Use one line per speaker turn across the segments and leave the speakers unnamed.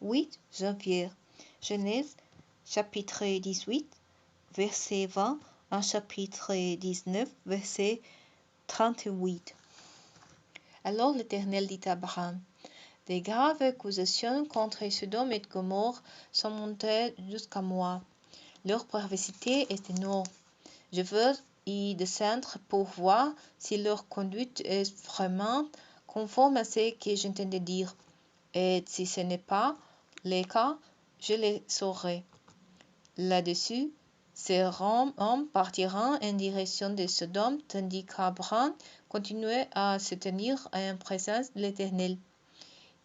8 janvier. Genèse, chapitre 18, verset 20, en chapitre 19, verset 38. Alors l'Éternel dit à Abraham, des graves accusations contre Sodome et Gomorrhe sont montées jusqu'à moi. Leur perversité est énorme. Je veux y descendre pour voir si leur conduite est vraiment conforme à ce que j'entendais dire. Et si ce n'est pas le cas, je le saurai. Là-dessus, ces hommes partiront en direction de Sodome, tandis qu'Abraham continuait à se tenir en présence de l'Éternel.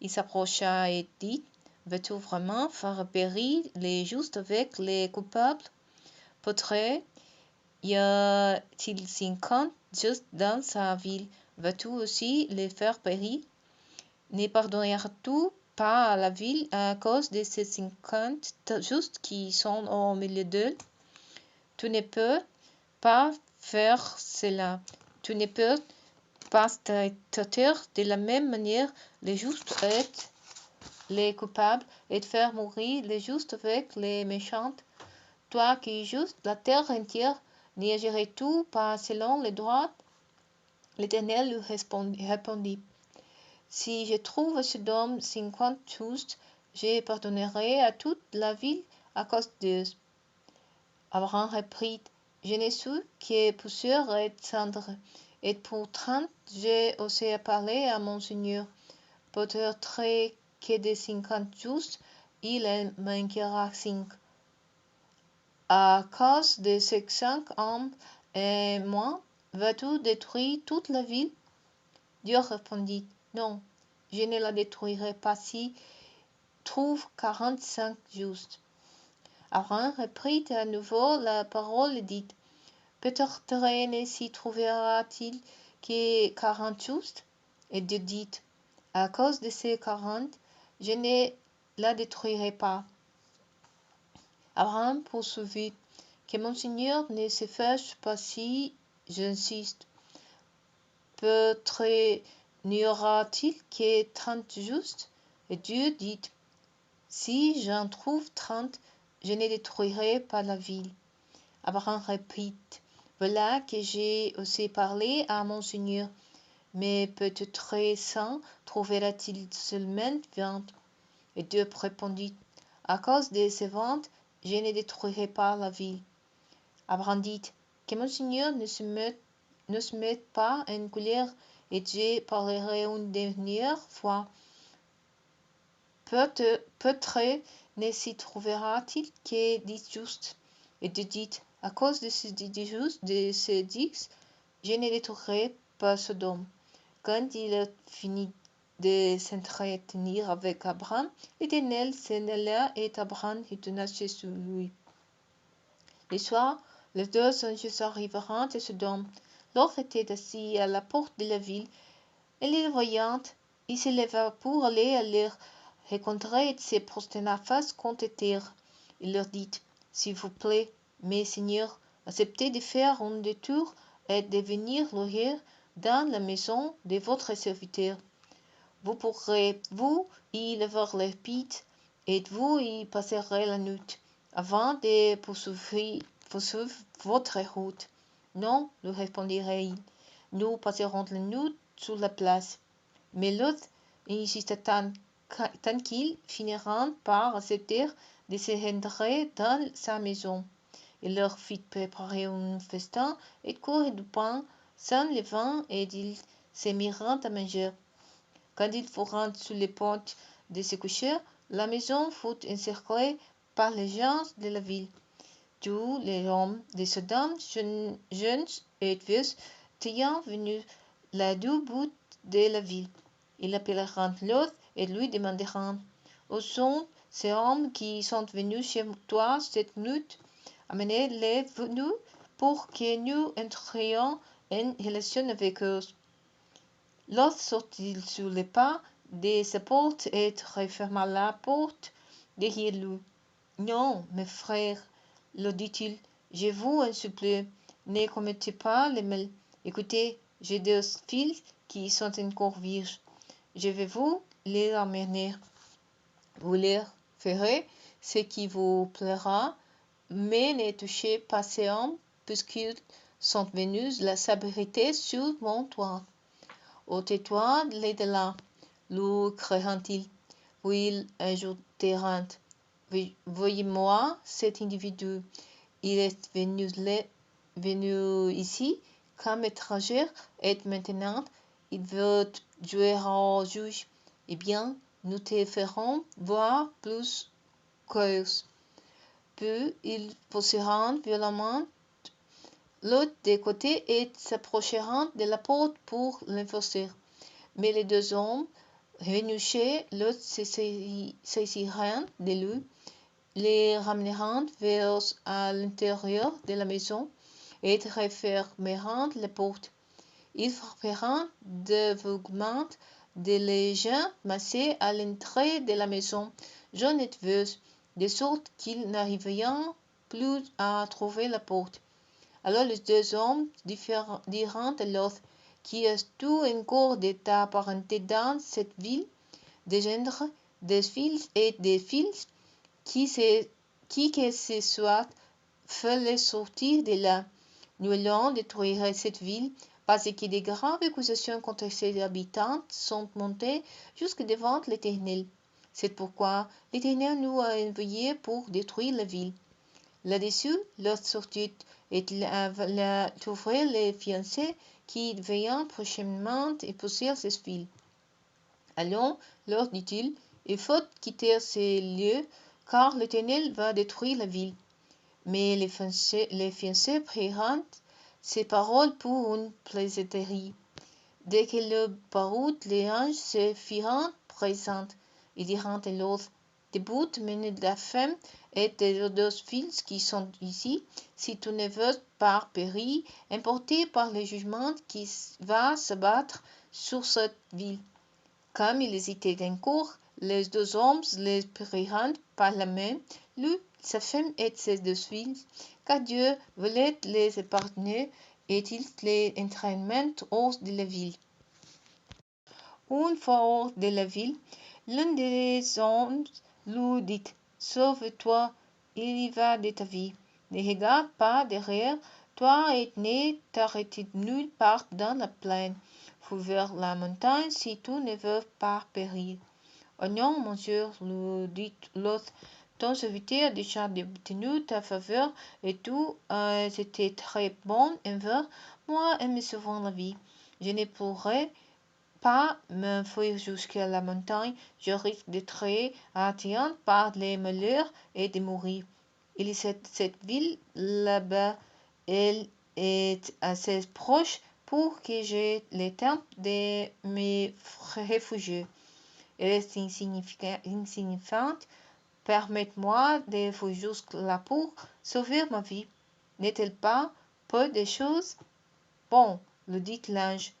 Il s'approcha et dit, « Veux-tu vraiment faire périr les justes avec les coupables? Peut-être y a-t-il 50 justes dans sa ville. Veux-tu aussi les faire périr? Ne pardonneras-tu pas à la ville à cause de ces 50 justes qui sont au milieu d'eux? Tu ne peux pas faire cela. Tu ne peux pas traiter de la même manière les justes et les coupables et faire mourir les justes avec les méchants. Toi qui justes la terre entière, n'y agirais-tu pas selon le droit? L'Éternel lui répondit, si je trouve à Sodome 50 justes, je pardonnerai à toute la ville à cause d'eux. Abraham reprit, je n'ai su que plusieurs et cendres, et pour 30 j'ai osé parler à mon Seigneur. Peut-être que des 50 justes, il en manquera 5. À cause de ces 5 hommes et moi, vas-tu détruire toute la ville? Dieu répondit, non, je ne la détruirai pas si trouve 45 justes. Abraham reprit à nouveau la parole et dit, peut-être ne s'y trouvera-t-il que 40 justes? Et Dieu dit, à cause de ces 40, je ne la détruirai pas. Abraham poursuivit, que mon Seigneur ne se fâche pas si j'insiste. Peut-être n'y aura-t-il que 30 justes? Et Dieu dit, si j'en trouve 30, je ne détruirai pas la ville. Abraham répète, voilà que j'ai osé parler à mon Seigneur, mais peut-être 100 trouvera-t-il seulement 20? Et Dieu répondit, à cause de ces 20, je ne détruirai pas la ville. Abraham dit, que mon Seigneur ne se mette pas en colère, et je parlerai une dernière fois. Peut-être ne s'y trouvera-t-il que 10 justes. Et Dieu dit, à cause de ces 10 justes, je ne détruirai pas Sodome. Quand il a fini de s'entretenir avec Abraham, l'Éternel s'en alla et Abraham retourna chez lui. Le soir, les 2 anges arriveront à Sodome. Lot était assis à la porte de la ville, et les voyant, il se leva pour aller à leur rencontrer et se prosterna face contre terre. Il leur dit, s'il vous plaît, mes seigneurs, acceptez de faire un détour et de venir loger dans la maison de votre serviteur. Vous pourrez, vous, y laver les pieds, et vous y passerez la nuit, avant de poursuivre votre route. Non, lui répondit-il, nous passerons la nuit sur la place. Mais l'autre insista tant qu'ils finiront par accepter de se rendre dans sa maison. Il leur fit préparer un festin et courir du pain sans levain, et ils se mirent à manger. Quand ils furent sur le point de se coucher, la maison fut encerclée par les gens de la ville. Tous les hommes de Sodome, jeunes et vieux, étant venus là du bout de la ville. Ils appelleront Lot et lui demanderont, où sont ces hommes qui sont venus chez toi cette nuit? Amenez-les nous pour que nous entrions en relation avec eux. Lot sortit sur le pas de sa porte et referma la porte derrière lui. Non, mes frères, leur dit-il, je vous en supplie, ne commettez pas le mal. Écoutez, j'ai 2 filles qui sont encore vierges. Je vais vous les amener. Vous leur ferez ce qui vous plaira, mais ne touchez pas ces hommes, puisqu'ils sont venus la s'abriter sur mon toit. Ôtez-toi les de là, lui crieront-ils. Oui, ajouteront. Voyez-moi cet individu. Il est venu ici comme étranger et maintenant il veut jouer au juge. Eh bien, nous te ferons voir plus qu'eux. Puis ils pousseront violemment l'autre des côtés et s'approcheront de la porte pour l'enfoncer. Mais les deux hommes venus chez l'autre se saisiront de lui, les ramèneront vers à l'intérieur de la maison et refermeront la porte. Ils frapperont d'aveuglement les gens massés à l'entrée de la maison, jeunes et vieux, de sorte qu'ils n'arriveront plus à trouver la porte. Alors les deux hommes diront à l'autre: Qui es-tu encore de ta parenté dans cette ville, des gendres, des fils et des filles, qui que ce soit, fais-les sortir de là. Nous allons détruire cette ville, parce que des graves accusations contre ses habitants sont montées jusque devant l'Éternel. C'est pourquoi l'Éternel nous a envoyés pour détruire la ville. Là-dessus, l'autre sortit et ouvrit les fiancés qui veillant prochainement épouser cette ville. Allons, leur dit-il, il faut quitter ces lieux, car l'Éternel va détruire la ville. Mais les fiancés prirent ces paroles pour une plaisanterie. Dès que le parut, les anges se firent présents. Ils dirent à l'autre: Debout, mène la femme et tes deux fils qui sont ici, si tu ne veux pas périr, emportés par le jugement qui va s'abattre sur cette ville. Comme ils étaient encore, les deux hommes les prirent par la main, lui, sa femme et ses deux fils, car Dieu voulait les épargner, et ils les entraînèrent hors de la ville. Une fois hors de la ville, l'un des hommes lui dit: Sauve-toi, il y va de ta vie. Ne regarde pas derrière toi et ne t'arrête nulle part dans la plaine. Fous vers la montagne si tu ne veux pas périr. Oh non, monsieur, lui dit l'autre, ton serviteur a déjà obtenu ta faveur et tu as été très bon envers moi en me sauvant la vie. Je ne pourrai pas m'enfuir jusqu'à la montagne, je risque d'être atteint par les malheurs et de mourir. Il y a cette ville là-bas, elle est assez proche pour que j'aie le temps de me réfugier. Elle est insignifiante. Permettez-moi de vous jusque-là pour sauver ma vie. N'est-elle pas peu de choses? Bon, le dit l'ange,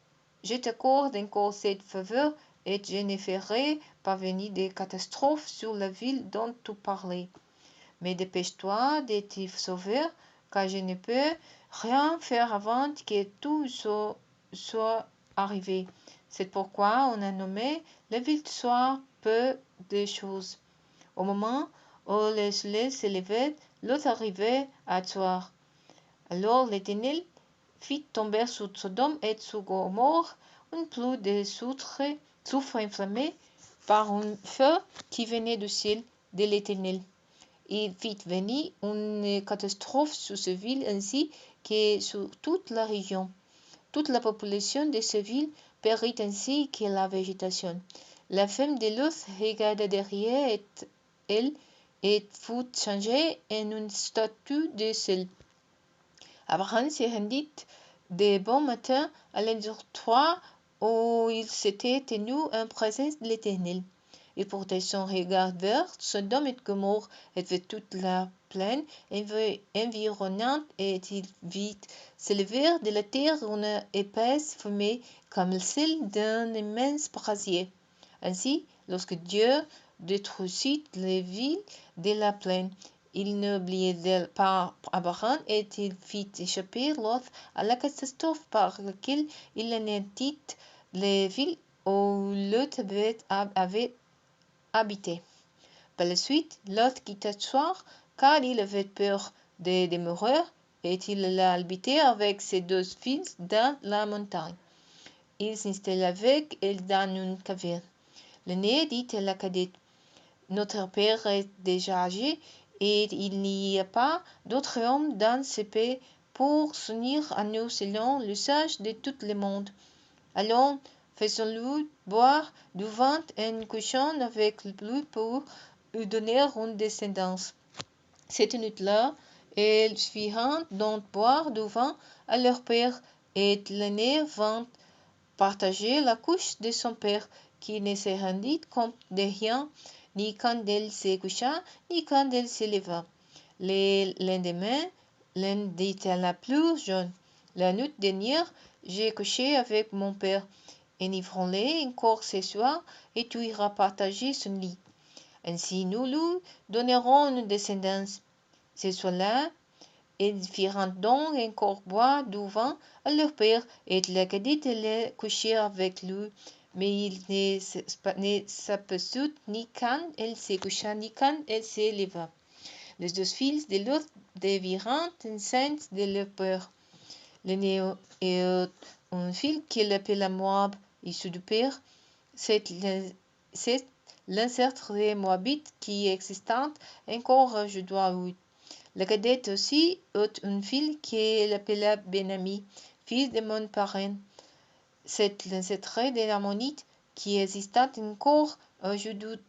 je t'accorde encore cette faveur et je ne ferai pas venir de catastrophes sur la ville dont tu parlais. Mais dépêche-toi de te sauver, car je ne peux rien faire avant que tout soit arrivé. C'est pourquoi on a nommé la ville soit peu de choses. Au moment où le soleil se levait, l'autre arrivait à Tsoar. Alors l'Éternel fit tomber sur Sodome et sur Gomorrhe une pluie de soufre inflammé par un feu qui venait du ciel de l'Éternel. Il fit venir une catastrophe sur ces villes ainsi que sur toute la région. Toute la population de ces villes périt ainsi que la végétation. La femme de Lot regarda derrière elle et fut changée en une statue de sel. Abraham se rendit de bon matin à l'endroit où il s'était tenu en présence de l'Éternel. Il portait son regard vers Sodome et Gomorrhe et vers toute la plaine environnante, et il vit s'élever de la terre une épaisse fumée comme celle d'un immense brasier. Ainsi, lorsque Dieu détruisit les villes de la plaine, il n'oubliait pas Abraham et il fit échapper Lot à la catastrophe par laquelle il anéantit les villes où Lot avait habité. Par la suite, Lot quitta Tsoar, car il avait peur des demeureurs, et il habitait avec ses 2 fils dans la montagne. Il s'installa avec elle dans une caverne. L'aîné dit à la cadette: Notre père est déjà âgé, et il n'y a pas d'autre homme dans ce pays pour s'unir à nous selon l'usage de tout le monde. Allons, faisons-lui boire du vin et couchons avec lui pour lui donner une descendance. Cette nuit-là, ils firent donc boire du vin à leur père, et l'aîné vint partager la couche de son père, qui ne se rendit compte de rien, ni quand elle se coucha, ni quand elle se leva. Le lendemain, l'un dit à la plus jeune: La nuit dernière, j'ai couché avec mon père. Enivrons-le encore ce soir, et tu iras partager son lit. Ainsi nous lui donnerons une descendance. Ce soir-là, ils firent donc encore boire du vin à leur père, et la cadette allait coucher avec lui. Mais il ne s'aperçut ni quand elle se coucha, ni quand elle se leva. Les 2 fils de Lot devinrent enceintes de leur père. L'aîné eut un fils qu'il appela Moab, issu du père. C'est l'ancêtre des Moabites qui existent encore aujourd'hui. La cadette aussi eut une fille qu'elle appela Ben-Ami, fils de mon parrain. C'est l'ancêtre des Ammonites qui existent encore aujourd'hui.